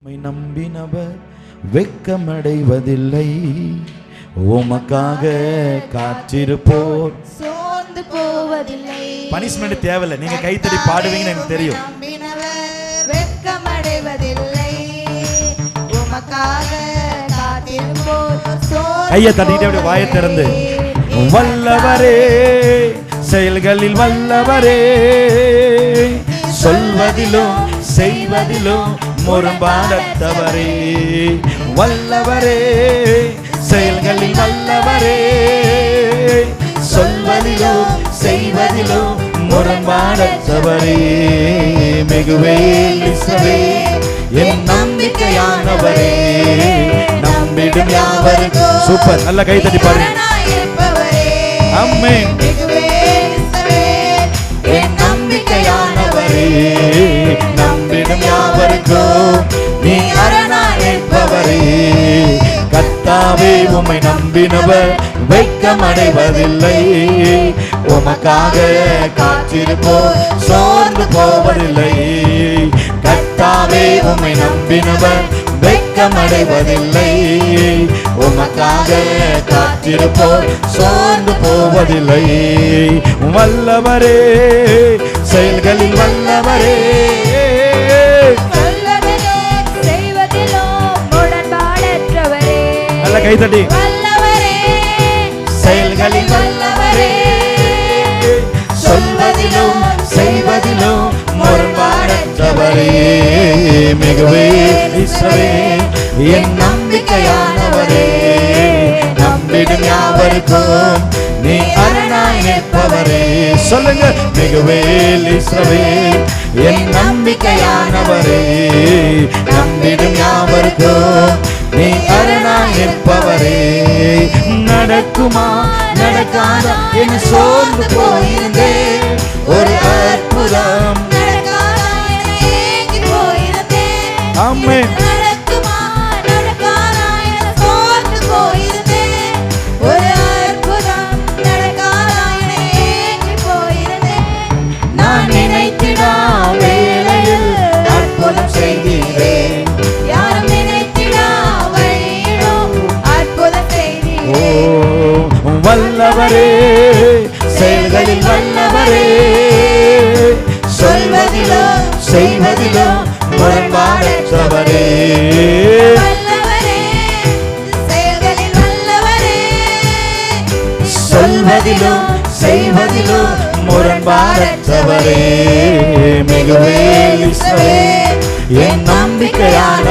நம்பினவர் வெட்கமடைவதில்லை, உமக்காக காத்திருப்போர் சோர்ந்து போவதில்லை. பனிஷ்மெண்ட் தேவையில்லை, நீங்க கைத்தடி பாடுவீங்கன்னு எனக்கு தெரியும். நம்பினவர் வெட்கமடைவதில்லை, உமக்காக காத்திருப்போர் கையை தட்டிக்கிட்டே அப்படியே வாயை திறந்து, வல்லவரே செயல்களில் வல்லவரே, சொல்வதிலும் செய்வதிலும் முரண்பாடத்தவரே, வல்லவரே செயல்களில் வல்லவரே, சொல்வதிலும் செய்வதிலும் முரண்பாடத்தவரே, மிகுவேல் இஸ்ரவேல் என் நம்பிக்கையானவரே, நம்பிடும் யாவருக்கும். சூப்பர், நல்ல கை தட்டி பாருங்க. ஆமென். என் நம்பிக்கையானவரே, நம்பிடும் யாவருக்கும் நீ அரணாய் இருப்பவரே, கர்த்தாவே உம்மை நம்பினவர் வெட்கமடைவதில்லை, உமக்காக காத்திருப்போர் சோர்ந்து போவதில்லை, கர்த்தாவே உம்மை நம்பினவர் வெட்கமடைவதில்லை, உமக்காக காத்திருப்போர் சோர்ந்து போவதில்லை, வல்லவரே செயல்களில் வல்லவரே, நல்ல கைதட்டி, வல்லவரே செயல்களில் வல்லவரே, சொல்வதிலும் செய்வதிலும் முரண்பாடற்றவரே, மிகுவேல் இஸ்ரவேல் என் நம்பிக்கையானவரே, நம்பிடும் யாவருக்கும் நீ அரணாய் நிற்பவரே. சொல்லுங்க, மிகுவேல் இஸ்ரவேல் என் நம்பிக்கையானவரே, நம்பிடும் யாவருக்கும் நீ அரணாய் நிற்பவரே, நடக்குமா நடக்காதா என சோர்ந்து போயிருந்தேன், ஒரு அற்புதம் ஆமென். நான் நினைத்திடா வேளையில் அற்புதம் செய்கிறேன், யாரும் நினைத்திடா வழியிலும் அற்புதம் செய்தீரே. ஓ வல்லவரே செயல்களில் வல்லவரே, சொல்வதிலும் செய்வதிலும் முரண்பாடற்றவரே, வல்லவரே செயல்களில் வல்லவரே, சொல்வதிலும் செய்வதிலும் முரண்பாடற்றவரே, மிகுவேல் இஸ்ரவேல் என் நம்பிக்கையான